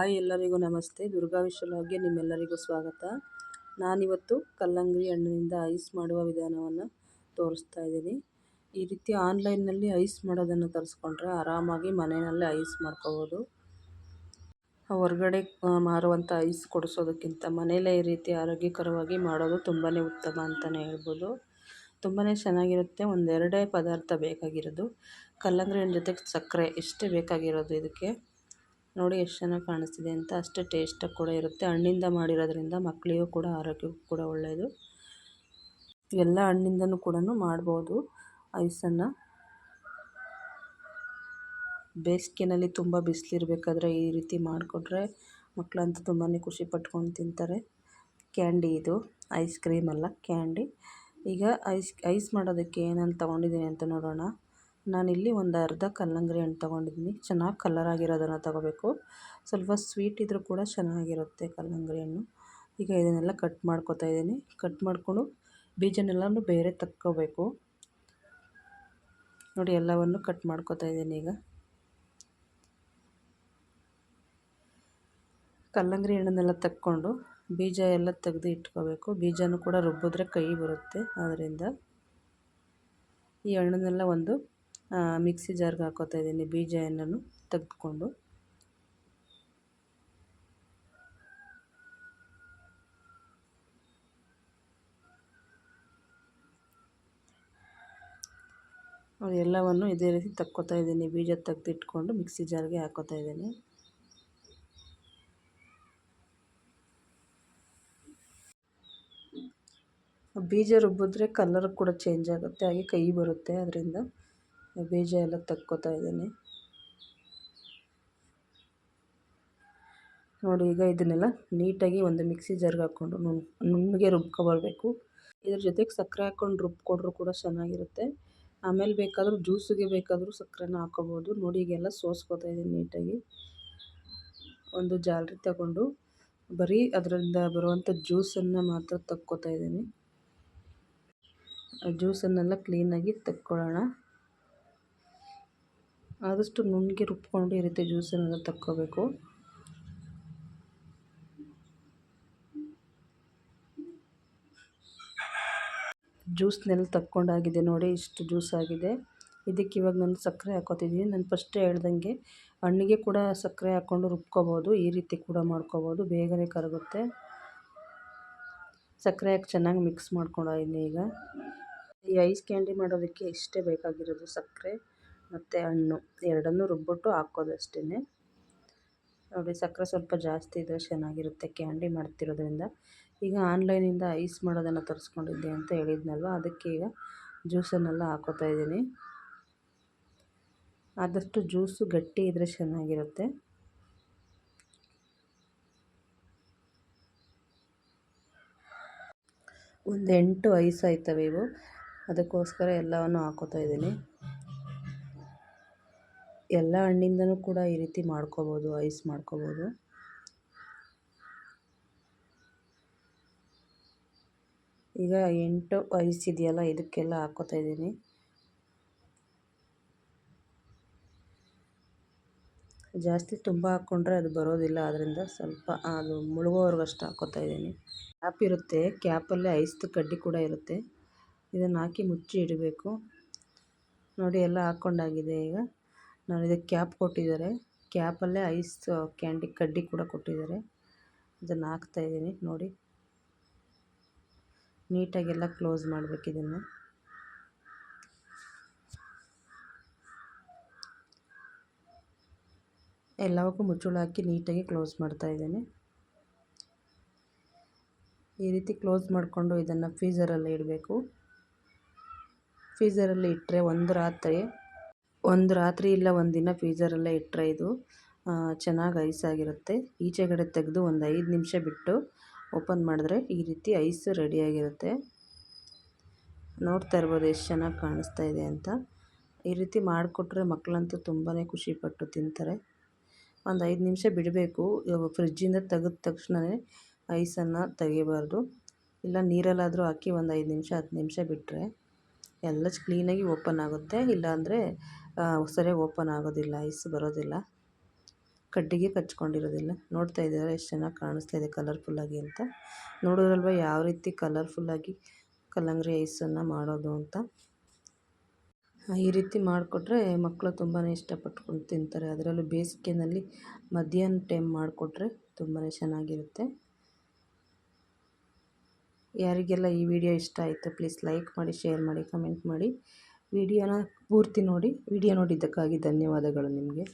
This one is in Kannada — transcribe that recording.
ಹಾಯ್ ಎಲ್ಲರಿಗೂ ನಮಸ್ತೆ. ದುರ್ಗಾ ವಿಶ್ವಲಾಗ್ಗೆ ನಿಮ್ಮೆಲ್ಲರಿಗೂ ಸ್ವಾಗತ. ನಾನಿವತ್ತು ಕಲ್ಲಂಗಡಿ ಹಣ್ಣಿನಿಂದ ಐಸ್ ಮಾಡುವ ವಿಧಾನವನ್ನು ತೋರಿಸ್ತಾ ಇದ್ದೀನಿ. ಈ ರೀತಿ ಆನ್ಲೈನ್ನಲ್ಲಿ ಐಸ್ ಮಾಡೋದನ್ನು ತರಿಸ್ಕೊಂಡ್ರೆ ಆರಾಮಾಗಿ ಮನೆಯಲ್ಲೇ ಐಸ್ ಮಾಡ್ಕೋಬೋದು. ಹೊರಗಡೆ ಮಾರುವಂಥ ಐಸ್ ಕೊಡಿಸೋದಕ್ಕಿಂತ ಮನೆಯಲ್ಲೇ ಈ ರೀತಿ ಆರೋಗ್ಯಕರವಾಗಿ ಮಾಡೋದು ತುಂಬಾ ಉತ್ತಮ ಅಂತಲೇ ಹೇಳ್ಬೋದು. ತುಂಬಾ ಚೆನ್ನಾಗಿರುತ್ತೆ. ಒಂದೆರಡೇ ಪದಾರ್ಥ ಬೇಕಾಗಿರೋದು, ಕಲ್ಲಂಗಡಿ ಹಣ್ಣು ಜೊತೆಗೆ ಸಕ್ಕರೆ, ಇಷ್ಟೇ ಬೇಕಾಗಿರೋದು. ಇದಕ್ಕೆ ನೋಡಿ ಎಷ್ಟು ಚೆನ್ನಾಗಿ ಕಾಣಿಸ್ತಿದೆ ಅಂತ. ಅಷ್ಟೇ ಟೇಸ್ಟಾಗಿ ಕೂಡ ಇರುತ್ತೆ. ಹಣ್ಣಿಂದ ಮಾಡಿರೋದ್ರಿಂದ ಮಕ್ಕಳಿಗೂ ಕೂಡ ಆರೋಗ್ಯಕ್ಕೂ ಕೂಡ ಒಳ್ಳೆಯದು. ಎಲ್ಲ ಹಣ್ಣಿಂದನೂ ಕೂಡ ಮಾಡ್ಬೋದು ಐಸನ್ನು. ಬೇಸಿಗೆನಲ್ಲಿ ತುಂಬ ಬಿಸಿಲಿರಬೇಕಾದ್ರೆ ಈ ರೀತಿ ಮಾಡಿಕೊಟ್ರೆ ಮಕ್ಕಳಂತೂ ತುಂಬಾ ಖುಷಿ ಪಟ್ಕೊಂಡು ತಿಂತಾರೆ. ಕ್ಯಾಂಡಿ ಇದು, ಐಸ್ ಕ್ರೀಮ್ ಅಲ್ಲ, ಕ್ಯಾಂಡಿ. ಈಗ ಐಸ್ ಮಾಡೋದಕ್ಕೆ ಏನೇನು ತೊಗೊಂಡಿದ್ದೀನಿ ಅಂತ ನೋಡೋಣ. ನಾನಿಲ್ಲಿ ಒಂದು ಅರ್ಧ ಕಲ್ಲಂಗಡಿ ಹಣ್ಣು ತೊಗೊಂಡಿದ್ದೀನಿ. ಚೆನ್ನಾಗಿ ಕಲರ್ ಆಗಿರೋದನ್ನು ತೊಗೋಬೇಕು. ಸ್ವಲ್ಪ ಸ್ವೀಟ್ ಇದ್ದರೂ ಕೂಡ ಚೆನ್ನಾಗಿರುತ್ತೆ ಕಲ್ಲಂಗಡಿ ಹಣ್ಣು. ಈಗ ಇದನ್ನೆಲ್ಲ ಕಟ್ ಮಾಡ್ಕೊತಾ ಇದ್ದೀನಿ. ಕಟ್ ಮಾಡಿಕೊಂಡು ಬೀಜನೆಲ್ಲನೂ ಬೇರೆ ತಕ್ಕೋಬೇಕು. ನೋಡಿ, ಎಲ್ಲವನ್ನು ಕಟ್ ಮಾಡ್ಕೊತಾ ಇದ್ದೀನಿ. ಈಗ ಕಲ್ಲಂಗಡಿ ಹಣ್ಣನ್ನೆಲ್ಲ ತಕ್ಕೊಂಡು ಬೀಜ ಎಲ್ಲ ತೆಗೆದು ಇಟ್ಕೋಬೇಕು. ಬೀಜನೂ ಕೂಡ ರುಬ್ಬಿದ್ರೆ ಕೈ ಬರುತ್ತೆ. ಆದ್ದರಿಂದ ಈ ಹಣ್ಣನ್ನೆಲ್ಲ ಒಂದು ಮಿಕ್ಸಿ ಜಾರ್ಗೆ ಹಾಕೋತಾ ಇದ್ದೀನಿ. ಬೀಜ ಎಣ್ಣೆನು ತೆಗೆದುಕೊಂಡು ಎಲ್ಲವನ್ನು ಇದೇ ರೀತಿ ತಕ್ಕೋತಾ ಇದ್ದೀನಿ. ಬೀಜ ತೆಗೆದಿಟ್ಕೊಂಡು ಮಿಕ್ಸಿ ಜಾರ್ಗೆ ಹಾಕೋತಾ ಇದ್ದೀನಿ. ಬೀಜ ರುಬ್ಬಿದ್ರೆ ಕಲರ್ ಕೂಡ ಚೇಂಜ್ ಆಗುತ್ತೆ, ಹಾಗೆ ಕೈ ಬರುತ್ತೆ. ಅದರಿಂದ ಬೀಜ ಎಲ್ಲ ತಕ್ಕೋತಾ ಇದ್ದೀನಿ. ನೋಡಿ, ಈಗ ಇದನ್ನೆಲ್ಲ ನೀಟಾಗಿ ಒಂದು ಮಿಕ್ಸಿ ಜಾರ್ಗೆ ಹಾಕ್ಕೊಂಡು ನುಣ್ಣಗೆ ರುಬ್ಕೊಬರ್ಬೇಕು. ಇದ್ರ ಜೊತೆಗೆ ಸಕ್ಕರೆ ಹಾಕ್ಕೊಂಡು ರುಬ್ಕೊಂಡ್ರೂ ಕೂಡ ಚೆನ್ನಾಗಿರುತ್ತೆ. ಆಮೇಲೆ ಬೇಕಾದರೂ ಜ್ಯೂಸಿಗೆ ಬೇಕಾದರೂ ಸಕ್ಕರೆನ ಹಾಕೋಬೋದು. ನೋಡಿ, ಈಗೆಲ್ಲ ಸೋಸ್ಕೋತಾ ಇದ್ದೀನಿ ನೀಟಾಗಿ. ಒಂದು ಜಾಲರಿ ತಗೊಂಡು ಬರೀ ಅದರಿಂದ ಬರುವಂಥ ಜ್ಯೂಸನ್ನು ಮಾತ್ರ ತಕ್ಕೋತಾ ಇದ್ದೀನಿ. ಜ್ಯೂಸನ್ನೆಲ್ಲ ಕ್ಲೀನಾಗಿ ತಕ್ಕೊಳ್ಳೋಣ. ಆದಷ್ಟು ನುಣ್ಣಗೆ ರುಬ್ಕೊಂಡು ಈ ರೀತಿ ಜ್ಯೂಸನ್ನೆಲ್ಲ ತಕ್ಕೋಬೇಕು. ಜ್ಯೂಸ್ನೆಲ್ಲ ತಕ್ಕೊಂಡಾಗಿದೆ. ನೋಡಿ, ಇಷ್ಟು ಜ್ಯೂಸ್ ಆಗಿದೆ. ಇದಕ್ಕೆ ಇವಾಗ ನಾನು ಸಕ್ಕರೆ ಹಾಕೋತಿದ್ದೀನಿ. ನಾನು ಫಸ್ಟೇ ಹೇಳ್ದಂಗೆ ಹಣ್ಣಿಗೆ ಕೂಡ ಸಕ್ಕರೆ ಹಾಕ್ಕೊಂಡು ರುಬ್ಕೋಬೋದು. ಈ ರೀತಿ ಕೂಡ ಮಾಡ್ಕೋಬೋದು, ಬೇಗನೆ ಕರಗುತ್ತೆ. ಸಕ್ಕರೆ ಹಾಕಿ ಚೆನ್ನಾಗಿ ಮಿಕ್ಸ್ ಮಾಡ್ಕೊಂಡಿದ್ದೀನಿ. ಈಗ ಈ ಐಸ್ ಕ್ಯಾಂಡಿ ಮಾಡೋದಕ್ಕೆ ಇಷ್ಟೇ ಬೇಕಾಗಿರೋದು, ಸಕ್ಕರೆ ಮತ್ತು ಹಣ್ಣು ಎರಡನ್ನೂ ರುಬ್ಬಿಟ್ಟು ಹಾಕೋದು ಅಷ್ಟೇ. ನೋಡಿ, ಸಕ್ಕರೆ ಸ್ವಲ್ಪ ಜಾಸ್ತಿ ಇದ್ದರೆ ಚೆನ್ನಾಗಿರುತ್ತೆ ಕ್ಯಾಂಡಿ ಮಾಡ್ತಿರೋದ್ರಿಂದ. ಈಗ ಆನ್ಲೈನಿಂದ ಐಸ್ ಮಾಡೋದನ್ನು ತರಿಸ್ಕೊಂಡಿದ್ದೆ ಅಂತ ಹೇಳಿದ್ನಲ್ವ, ಅದಕ್ಕೆ ಈಗ ಜ್ಯೂಸನ್ನೆಲ್ಲ ಹಾಕೋತಾ ಇದ್ದೀನಿ. ಆದಷ್ಟು ಜ್ಯೂಸು ಗಟ್ಟಿ ಇದ್ದರೆ ಚೆನ್ನಾಗಿರುತ್ತೆ. ಒಂದು 8 ಐಸ್ ಆಯ್ತವೆ ಇವು. ಅದಕ್ಕೋಸ್ಕರ ಎಲ್ಲವನ್ನು ಹಾಕೋತಾ ಇದ್ದೀನಿ. ಎಲ್ಲ ಹಣ್ಣಿಂದನೂ ಕೂಡ ಈ ರೀತಿ ಮಾಡ್ಕೋಬೋದು, ಐಸ್ ಮಾಡ್ಕೋಬೋದು. ಈಗ 8 ಐಸ್ ಇದೆಯಲ್ಲ, ಇದಕ್ಕೆಲ್ಲ ಹಾಕೋತಾ ಇದ್ದೀನಿ. ಜಾಸ್ತಿ ತುಂಬ ಹಾಕ್ಕೊಂಡ್ರೆ ಅದು ಬರೋದಿಲ್ಲ, ಆದ್ದರಿಂದ ಸ್ವಲ್ಪ ಅದು ಮುಳುಗೋವರೆಗಷ್ಟು ಹಾಕೋತಾ ಇದ್ದೀನಿ. ಕ್ಯಾಪ್ ಇರುತ್ತೆ, ಕ್ಯಾಪಲ್ಲೇ ಐಸ್ದು ಕಡ್ಡಿ ಕೂಡ ಇರುತ್ತೆ. ಇದನ್ನು ಹಾಕಿ ಮುಚ್ಚಿ ಇಡಬೇಕು. ನೋಡಿ, ಎಲ್ಲ ಹಾಕ್ಕೊಂಡಾಗಿದೆ. ಈಗ ನಾನು ಇದಕ್ಕೆ ಕ್ಯಾಪ್ ಕೊಟ್ಟಿದ್ದಾರೆ. ಕ್ಯಾಪಲ್ಲೇ ಐಸ್ ಕ್ಯಾಂಡಿ ಕಡ್ಡಿ ಕೂಡ ಕೊಟ್ಟಿದ್ದಾರೆ. ಇದನ್ನು ಹಾಕ್ತಾಯಿದ್ದೀನಿ. ನೋಡಿ, ನೀಟಾಗೆಲ್ಲ ಕ್ಲೋಸ್ ಮಾಡಬೇಕು. ಇದನ್ನು ಎಲ್ಲವಕ್ಕೂ ಮುಚ್ಚಳ ಹಾಕಿ ನೀಟಾಗಿ ಕ್ಲೋಸ್ ಮಾಡ್ತಾಯಿದ್ದೀನಿ. ಈ ರೀತಿ ಕ್ಲೋಸ್ ಮಾಡಿಕೊಂಡು ಇದನ್ನು ಫ್ರೀಝರಲ್ಲಿ ಇಡಬೇಕು. ಫ್ರೀಝರಲ್ಲಿ ಇಟ್ಟರೆ ಒಂದು ರಾತ್ರಿ ಇಲ್ಲ ಒಂದು ದಿನ ಫ್ರೀಝರಲ್ಲೇ ಇಟ್ಟರೆ ಇದು ಚೆನ್ನಾಗಿ ಐಸ್ ಆಗಿರುತ್ತೆ. ಈಚೆಗಡೆ ತೆಗೆದು ಒಂದು 5 ನಿಮಿಷ ಬಿಟ್ಟು ಓಪನ್ ಮಾಡಿದ್ರೆ ಈ ರೀತಿ ಐಸ್ ರೆಡಿಯಾಗಿರುತ್ತೆ. ನೋಡ್ತಾ ಇರ್ಬೋದು ಎಷ್ಟು ಚೆನ್ನಾಗಿ ಕಾಣಿಸ್ತಾ ಇದೆ ಅಂತ. ಈ ರೀತಿ ಮಾಡಿಕೊಟ್ರೆ ಮಕ್ಕಳಂತೂ ತುಂಬಾ ಖುಷಿಪಟ್ಟು ತಿಂತಾರೆ. ಒಂದು 5 ನಿಮಿಷ ಬಿಡಬೇಕು. ಫ್ರಿಜ್ಜಿಂದ ತೆಗೆದ ತಕ್ಷಣವೇ ಐಸನ್ನು ತೆಗಿಬಾರ್ದು. ಇಲ್ಲ ನೀರಲ್ಲಾದರೂ ಹಾಕಿ ಒಂದು 5 ನಿಮಿಷ 10 ನಿಮಿಷ ಬಿಟ್ಟರೆ ಎಲ್ಲ ಕ್ಲೀನಾಗಿ ಓಪನ್ ಆಗುತ್ತೆ. ಇಲ್ಲಾಂದರೆ ಸರಿಯಾಗಿ ಓಪನ್ ಆಗೋದಿಲ್ಲ, ಐಸ್ ಬರೋದಿಲ್ಲ. ಕಡ್ಡಿಗೆ ಕಚ್ಕೊಂಡಿರೋದಿಲ್ಲ. ನೋಡ್ತಾ ಇದ್ದೀರಾ ಎಷ್ಟು ಚೆನ್ನಾಗಿ ಕಾಣಿಸ್ತಾ ಇದೆ ಕಲರ್ಫುಲ್ಲಾಗಿ ಅಂತ. ನೋಡೋರಲ್ವ ಯಾವ ರೀತಿ ಕಲರ್ಫುಲ್ಲಾಗಿ ಕಲ್ಲಂಗಡಿ ಐಸನ್ನು ಮಾಡೋದು ಅಂತ. ಈ ರೀತಿ ಮಾಡಿಕೊಟ್ರೆ ಮಕ್ಕಳು ತುಂಬಾ ಇಷ್ಟಪಟ್ಕೊಂಡು ತಿಂತಾರೆ. ಅದರಲ್ಲೂ ಬೇಸಿಗೆಯಲ್ಲಿ ಮಧ್ಯಾಹ್ನ ಟೈಮ್ ಮಾಡಿಕೊಟ್ರೆ ತುಂಬಾ ಚೆನ್ನಾಗಿರುತ್ತೆ. ಯಾರಿಗೆಲ್ಲ ಈ ವಿಡಿಯೋ ಇಷ್ಟ ಆಯಿತು ಪ್ಲೀಸ್ ಲೈಕ್ ಮಾಡಿ, ಶೇರ್ ಮಾಡಿ, ಕಮೆಂಟ್ ಮಾಡಿ. ವಿಡಿಯೋನ ಪೂರ್ತಿ ನೋಡಿ. ವಿಡಿಯೋ ನೋಡಿದ್ದಕ್ಕಾಗಿ ಧನ್ಯವಾದಗಳು ನಿಮಗೆ.